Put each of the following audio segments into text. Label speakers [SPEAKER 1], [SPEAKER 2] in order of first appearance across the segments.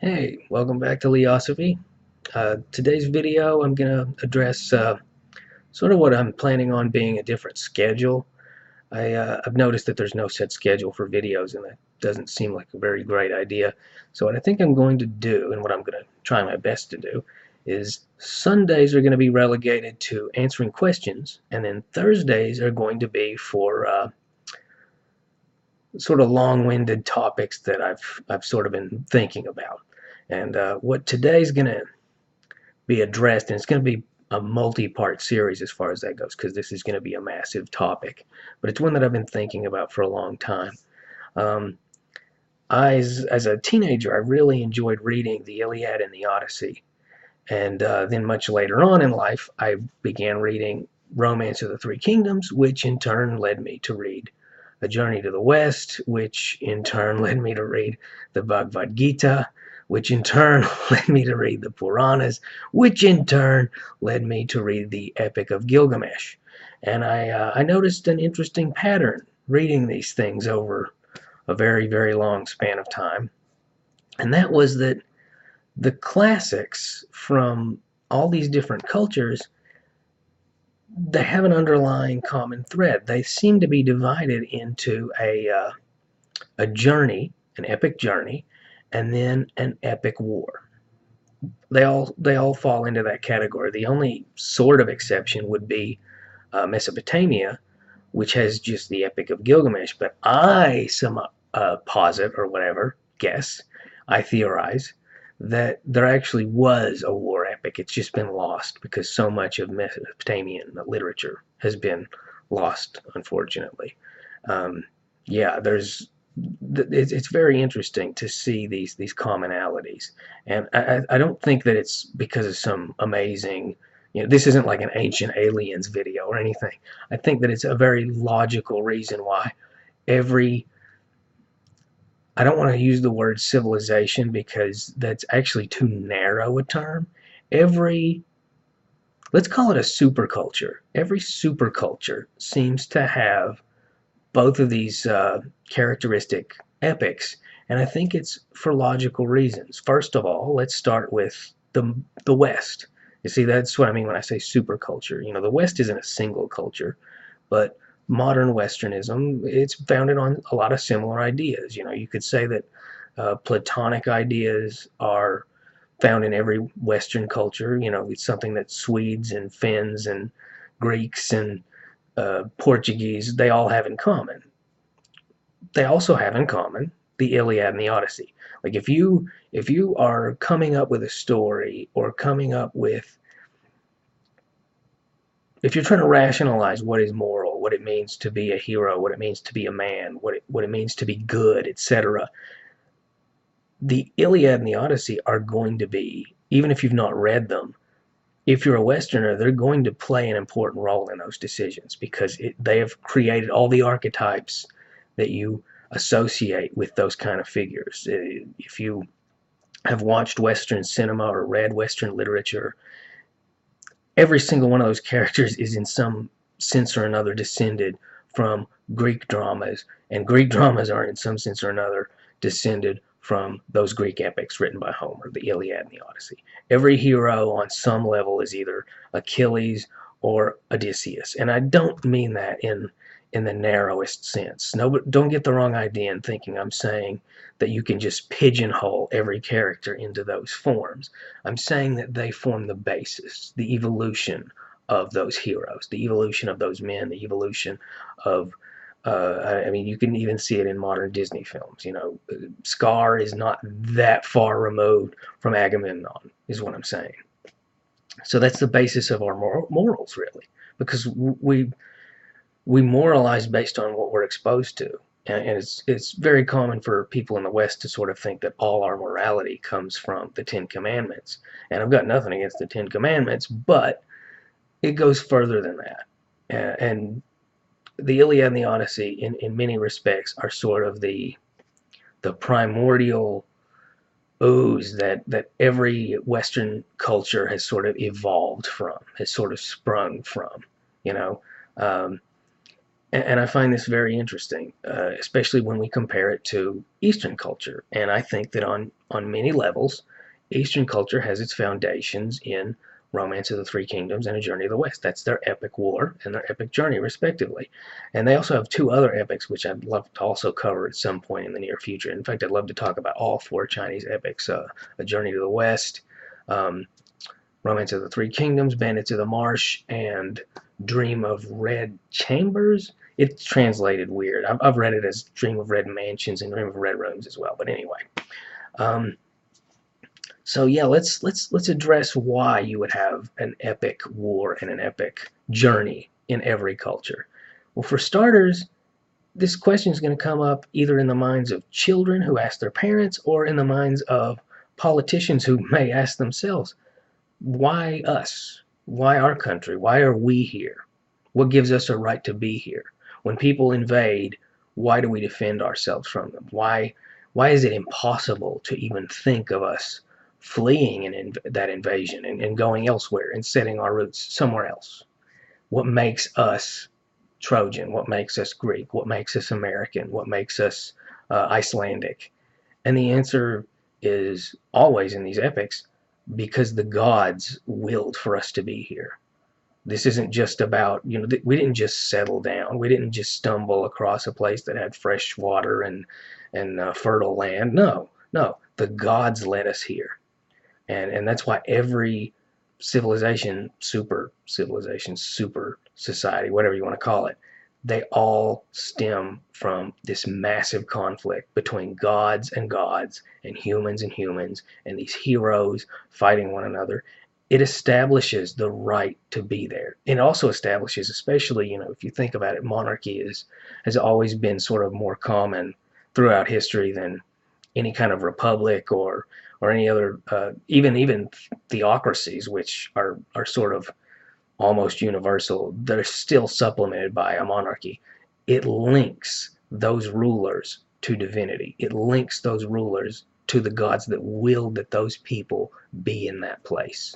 [SPEAKER 1] Hey, welcome back to Leosophy. Today's video, I'm going to address sort of what I'm planning on being a different schedule. I've noticed that there's no set schedule for videos, and that doesn't seem like a very great idea. So what I think I'm going to do, and what I'm going to try my best to do, is Sundays are going to be relegated to answering questions, and then Thursdays are going to be for sort of long-winded topics that I've sort of been thinking about. And what today's going to be addressed, and it's going to be a multi-part series as far as that goes, because this is going to be a massive topic, but it's one that I've been thinking about for a long time. Um, as a teenager, I really enjoyed reading the Iliad and the Odyssey, and then much later on in life, I began reading Romance of the Three Kingdoms, which in turn led me to read A Journey to the West, which in turn led me to read the Bhagavad Gita, which in turn led me to read the Puranas, which in turn led me to read the Epic of Gilgamesh. And I noticed an interesting pattern reading these things over a very, very long span of time. And that was that the classics from all these different cultures, they have an underlying common thread. They seem to be divided into a journey, an epic journey, and then an epic war. They all fall into that category. The only sort of exception would be Mesopotamia, which has just the Epic of Gilgamesh. But posit, or whatever, guess, I theorize that there actually was a war epic. It's just been lost because so much of Mesopotamian literature has been lost, unfortunately. Um, yeah, it's very interesting to see these commonalities, and I don't think that it's because of some amazing, this isn't like an ancient aliens video or anything. I think that it's a very logical reason why every, I don't want to use the word civilization because that's actually too narrow a term. Every, let's call it a superculture. Every superculture seems to have both of these characteristic epics, and I think it's for logical reasons. First of all, let's start with the West. You see, that's what I mean when I say superculture. The West isn't a single culture, but modern Westernism, it's founded on a lot of similar ideas. You could say that Platonic ideas are found in every Western culture. It's something that Swedes and Finns and Greeks and Portuguese, they all have in common. They also have in common the Iliad and the Odyssey. Like if you are coming up with a story, or coming up with, if you're trying to rationalize what is moral, what it means to be a hero, what it means to be a man, what it means to be good, etc., the Iliad and the Odyssey are going to be, even if you've not read them, if you're a Westerner, they're going to play an important role in those decisions, because they have created all the archetypes that you associate with those kind of figures. If you have watched Western cinema or read Western literature, every single one of those characters is in some sense or another descended from Greek dramas, and Greek dramas are in some sense or another descended from those Greek epics written by Homer, the Iliad and the Odyssey. Every hero on some level is either Achilles or Odysseus, and I don't mean that in the narrowest sense. No, don't get the wrong idea in thinking I'm saying that you can just pigeonhole every character into those forms. I'm saying that they form the basis, the evolution of those heroes, the evolution of those men, the evolution of, I mean, you can even see it in modern Disney films. Scar is not that far removed from Agamemnon, is what I'm saying. So that's the basis of our morals, really, because we moralize based on what we're exposed to. And it's very common for people in the West to sort of think that all our morality comes from the Ten Commandments. And I've got nothing against the Ten Commandments, but it goes further than that. And the Iliad and the Odyssey, in many respects, are sort of the primordial ooze that every Western culture has sort of evolved from, has sort of sprung from. You know, um, And I find this very interesting, especially when we compare it to Eastern culture. And I think that on many levels, Eastern culture has its foundations in Romance of the Three Kingdoms and A Journey of the West. That's their epic war and their epic journey, respectively. And they also have two other epics, which I'd love to also cover at some point in the near future. In fact, I'd love to talk about all four Chinese epics: A Journey to the West, um, Romance of the Three Kingdoms, Bandits of the Marsh, and Dream of Red Chambers. It's translated weird. I've read it as Dream of Red Mansions and Dream of Red Rooms as well. But anyway, um, so yeah, let's address why you would have an epic war and an epic journey in every culture. Well, for starters, this question is going to come up either in the minds of children who ask their parents or in the minds of politicians who may ask themselves, why us? Why our country? Why are we here? What gives us a right to be here? When people invade, why do we defend ourselves from them? Why is it impossible to even think of us fleeing that invasion and going elsewhere and setting our roots somewhere else? What makes us Trojan? What makes us Greek? What makes us American? What makes us Icelandic? And the answer is always in these epics, because the gods willed for us to be here. This isn't just about, we didn't just settle down. We didn't just stumble across a place that had fresh water and fertile land. No, no, the gods led us here. And that's why every civilization, super society, whatever you want to call it, they all stem from this massive conflict between gods and humans and these heroes fighting one another. It establishes the right to be there. It also establishes, especially, if you think about it, monarchy has always been sort of more common throughout history than any kind of republic or any other, even theocracies, which are sort of almost universal. They're still supplemented by a monarchy. It links those rulers to divinity. It links those rulers to the gods that willed that those people be in that place.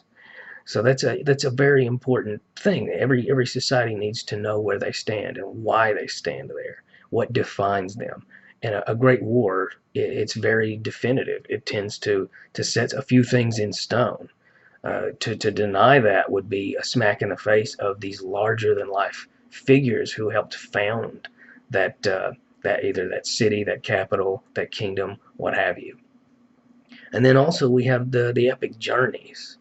[SPEAKER 1] So that's a very important thing. Every society needs to know where they stand and why they stand there, what defines them. And a great war, it's very definitive. It tends to set a few things in stone. To deny that would be a smack in the face of these larger than life figures who helped found that either that city, that capital, that kingdom, what have you. And then also we have the epic journeys,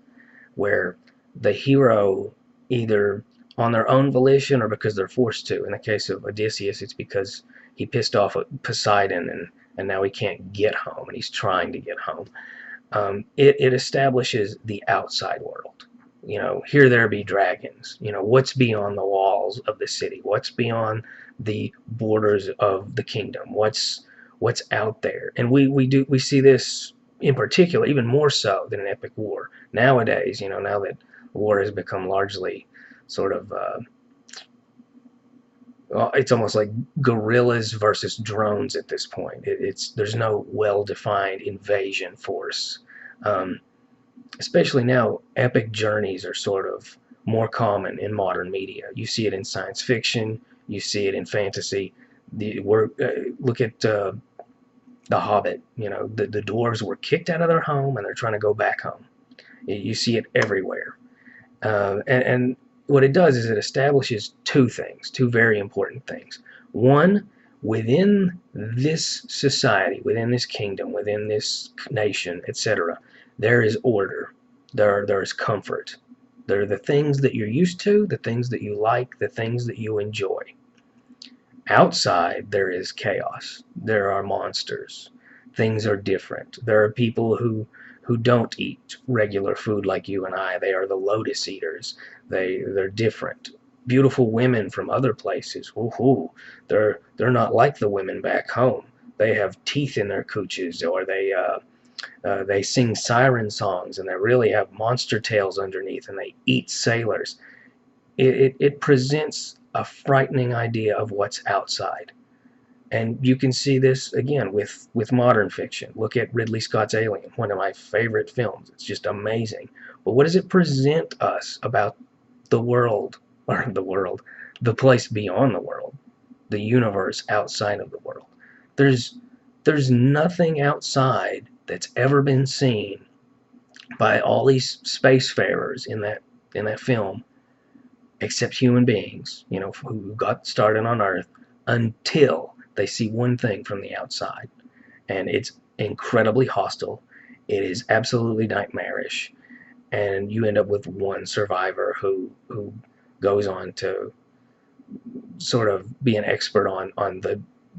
[SPEAKER 1] where the hero, either on their own volition or because they're forced to. In the case of Odysseus, it's because he pissed off Poseidon and now he can't get home and he's trying to get home. It establishes the outside world. Here there be dragons. What's beyond the walls of the city? What's beyond the borders of the kingdom? What's out there? And we see this in particular, even more so than an epic war nowadays. Now that war has become largely sort of it's almost like guerrillas versus drones at this point. There's no well-defined invasion force. Um, Especially now, epic journeys are sort of more common in modern media. You see it in science fiction. You see it in fantasy. Look at The Hobbit. The dwarves were kicked out of their home and they're trying to go back home. You see it everywhere. And what it does is it establishes two very important things. One, within this society, within this kingdom, within this nation, etc., there is order. There is comfort. There are the things that you're used to, the things that you like, the things that you enjoy. Outside, there is chaos. There are monsters. Things are different. There are people who don't eat regular food like you and I. They are the lotus eaters. They're different. Beautiful women from other places. Woohoo! They're not like the women back home. They have teeth in their cooches, or they sing siren songs, and they really have monster tails underneath, and they eat sailors. It presents a frightening idea of what's outside. And you can see this again with modern fiction. Look at Ridley Scott's Alien, one of my favorite films. It's just amazing. But what does it present us about the world, or the place beyond the world? the universe outside of the world. There's there's nothing outside that's ever been seen by all these spacefarers in that film except human beings, who got started on Earth, until they see one thing from the outside, and it's incredibly hostile. It is absolutely nightmarish, and you end up with one survivor who goes on to sort of be an expert on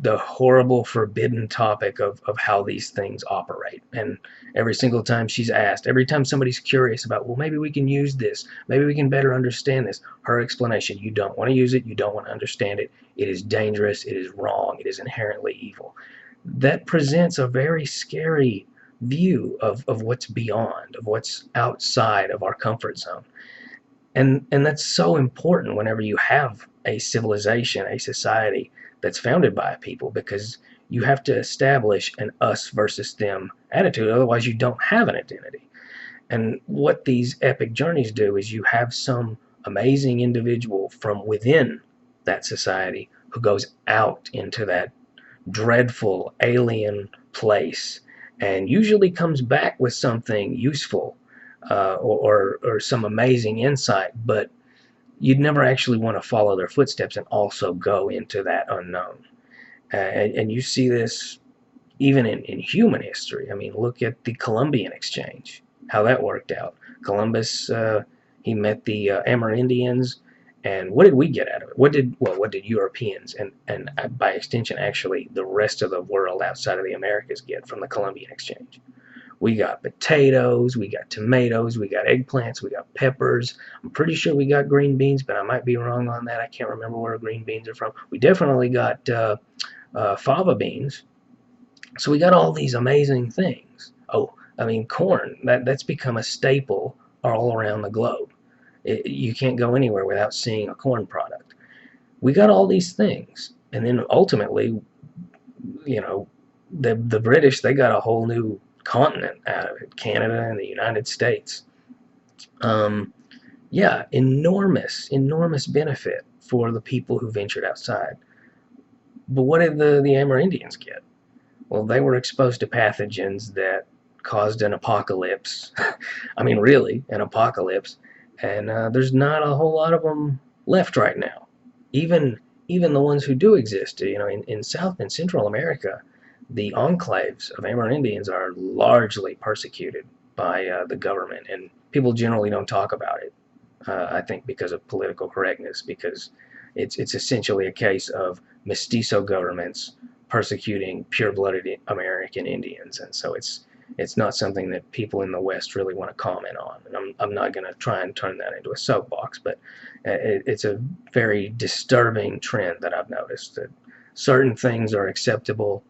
[SPEAKER 1] the horrible forbidden topic of how these things operate. And every single time she's asked, every time somebody's curious about, well, maybe we can use this, maybe we can better understand this, her explanation: you don't want to use it, you don't want to understand it, it is dangerous, it is wrong, it is inherently evil. That presents a very scary view of what's beyond, of what's outside of our comfort zone. And that's so important whenever you have a civilization, a society that's founded by a people, because you have to establish an us versus them attitude. Otherwise, you don't have an identity. And what these epic journeys do is you have some amazing individual from within that society who goes out into that dreadful alien place and usually comes back with something useful, or some amazing insight, but you'd never actually want to follow their footsteps and also go into that unknown. And you see this even in human history. I mean, look at the Columbian Exchange, how that worked out. Columbus, he met the Amerindians, and what did we get out of it? What did Europeans and by extension actually the rest of the world outside of the Americas get from the Columbian Exchange? We got potatoes, we got tomatoes, we got eggplants, we got peppers. I'm pretty sure we got green beans, but I might be wrong on that. I can't remember where green beans are from. We definitely got fava beans. So we got all these amazing things. Oh, I mean, corn. That's become a staple all around the globe. You can't go anywhere without seeing a corn product. We got all these things, and then ultimately, the British, they got a whole new continent out of it, Canada and the United States. Yeah, enormous benefit for the people who ventured outside. But what did the Amerindians get? Well, they were exposed to pathogens that caused an apocalypse. I mean, really, an apocalypse. And there's not a whole lot of them left right now. Even the ones who do exist, in South and Central America, the enclaves of Amerindians are largely persecuted by the government, and people generally don't talk about it. I think because of political correctness, because it's essentially a case of mestizo governments persecuting pure-blooded American Indians, and so it's not something that people in the West really want to comment on. And I'm not going to try and turn that into a soapbox, but it's a very disturbing trend that I've noticed, that certain things are acceptable.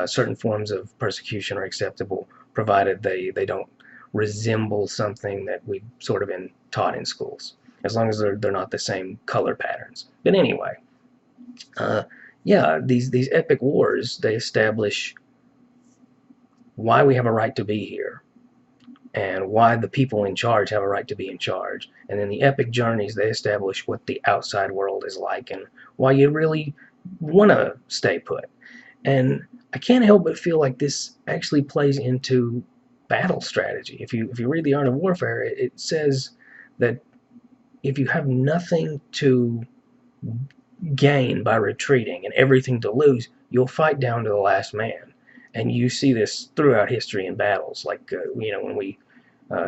[SPEAKER 1] Certain forms of persecution are acceptable, provided they don't resemble something that we've sort of been taught in schools, as long as they're not the same color patterns. But anyway, yeah, these epic wars, they establish why we have a right to be here, and why the people in charge have a right to be in charge. And then the epic journeys, they establish what the outside world is like and why you really want to stay put. And I can't help but feel like this actually plays into battle strategy. If you read The Art of Warfare, it says that if you have nothing to gain by retreating and everything to lose, you'll fight down to the last man. And you see this throughout history in battles, like when we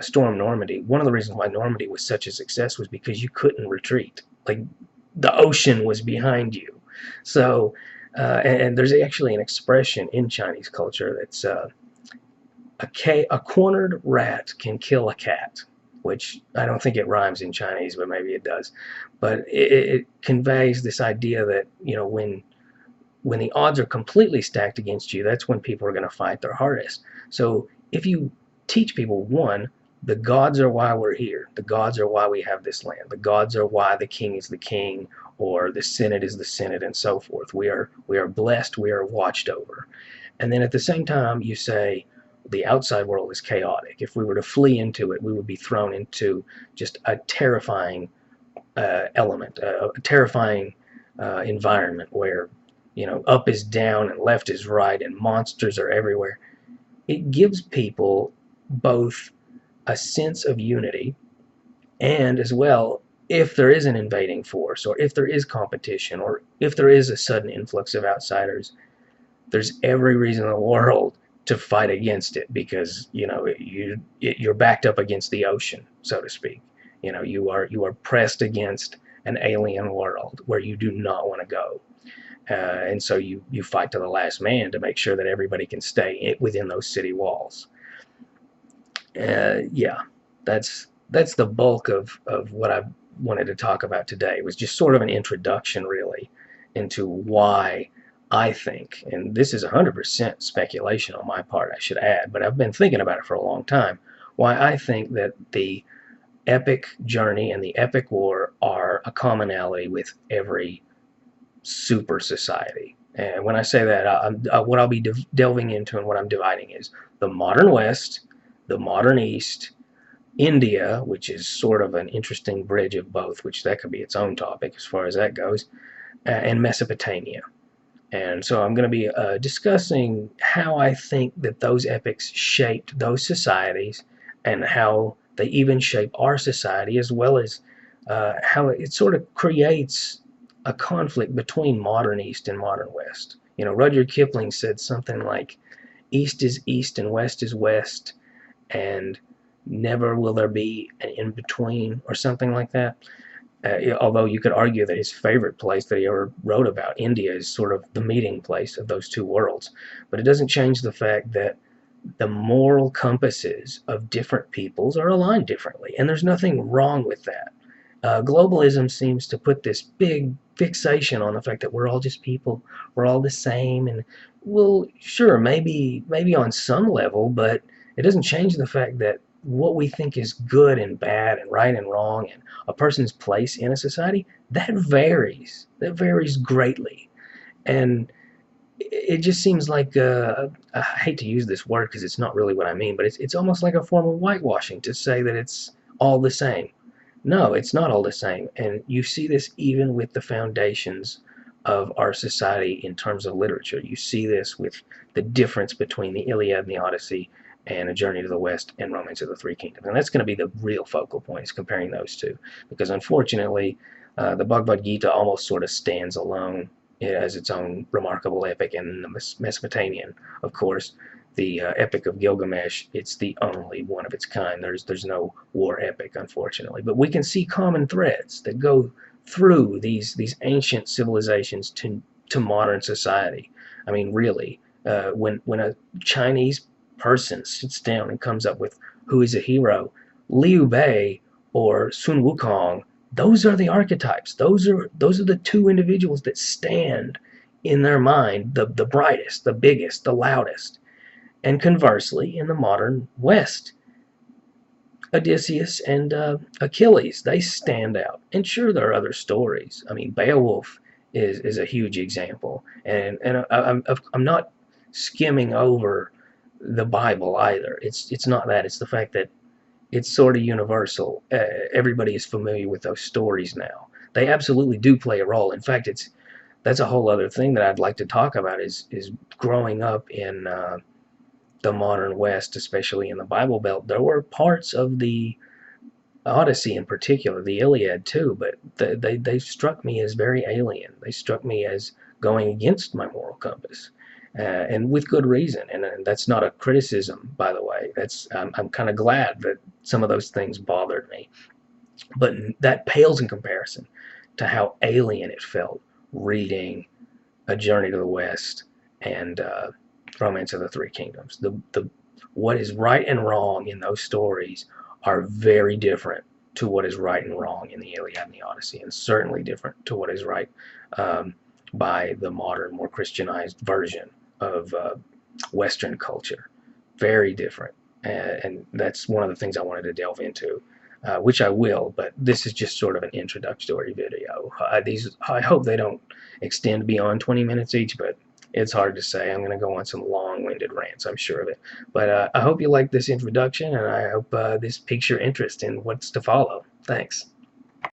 [SPEAKER 1] stormed Normandy. One of the reasons why Normandy was such a success was because you couldn't retreat. Like, the ocean was behind you. So and there's actually an expression in Chinese culture that's a cornered rat can kill a cat, which I don't think it rhymes in Chinese, but maybe it does. But it conveys this idea that when the odds are completely stacked against you, that's when people are going to fight their hardest. So if you teach people, one, the gods are why we're here. The gods are why we have this land. The gods are why the king is the king, or the Senate is the Senate, and so forth. We are blessed. We are watched over. And then at the same time, you say the outside world is chaotic. If we were to flee into it, we would be thrown into just a terrifying element, a terrifying environment where, you know, up is down and left is right and monsters are everywhere, it gives people both a sense of unity and, as well, if there is an invading force or if there is competition or if there is a sudden influx of outsiders, there's every reason in the world to fight against it, because, you know, you're backed up against the ocean, so to speak. You know, you are pressed against an alien world where you do not want to go, and so you fight to the last man to make sure that everybody can stay within those city walls. Yeah, that's the bulk of what I wanted to talk about today. It was just sort of an introduction, really, into why I think, and this is 100% speculation on my part, I should add, but I've been thinking about it for a long time, why I think that the epic journey and the epic war are a commonality with every super society. And when I say that, what I'll be delving into and what I'm dividing is the modern West, the modern East, India, which is sort of an interesting bridge of both, which that could be its own topic as far as that goes, and Mesopotamia. And so I'm going to be discussing how I think that those epics shaped those societies and how they even shape our society, as well as how it sort of creates a conflict between modern East and modern West. You know, Rudyard Kipling said something like, East is East and West is West, and never will there be an in-between, or something like that. Although you could argue that his favorite place that he ever wrote about, India, is sort of the meeting place of those two worlds. But it doesn't change the fact that the moral compasses of different peoples are aligned differently, and there's nothing wrong with that. Globalism seems to put this big fixation on the fact that we're all just people, we're all the same, and, well, sure, maybe on some level, but it doesn't change the fact that what we think is good and bad and right and wrong and a person's place in a society, that varies. That varies greatly. And it just seems like, I hate to use this word because it's not really what I mean, but it's almost like a form of whitewashing to say that it's all the same. No, it's not all the same. And you see this even with the foundations of our society in terms of literature. You see this with the difference between the Iliad and the Odyssey and A Journey to the West and Romance of the Three Kingdoms. And that's going to be the real focal point, is comparing those two. Because unfortunately, the Bhagavad Gita almost sort of stands alone as its own remarkable epic. And the Mesopotamian, of course, the Epic of Gilgamesh, it's the only one of its kind. There's no war epic, unfortunately. But we can see common threads that go through these ancient civilizations to modern society. I mean, really, when a Chinese person sits down and comes up with who is a hero, Liu Bei or Sun Wukong, those are the archetypes. Those are the two individuals that stand in their mind the brightest, the biggest, the loudest. And conversely, in the modern West, Odysseus and Achilles, they stand out. And sure, there are other stories. I mean, Beowulf is a huge example. And I'm not skimming over the Bible either. It's not that. It's the fact that it's sort of universal. Everybody is familiar with those stories now. They absolutely do play a role. In fact, that's a whole other thing that I'd like to talk about, is growing up in the modern West, especially in the Bible Belt. There were parts of the Odyssey in particular, the Iliad too, but they struck me as very alien. They struck me as going against my moral compass. And with good reason, and that's not a criticism, by the way. I'm kind of glad that some of those things bothered me, but that pales in comparison to how alien it felt reading A Journey to the West and Romance of the Three Kingdoms. What is right and wrong in those stories are very different to what is right and wrong in the Iliad and the Odyssey, and certainly different to what is right by the modern, more Christianized version of Western culture. Very different. And that's one of the things I wanted to delve into, which I will, but this is just sort of an introductory video. I hope they don't extend beyond 20 minutes each, but it's hard to say. I'm going to go on some long-winded rants, I'm sure of it. But I hope you like this introduction, and I hope this piques your interest in what's to follow. Thanks.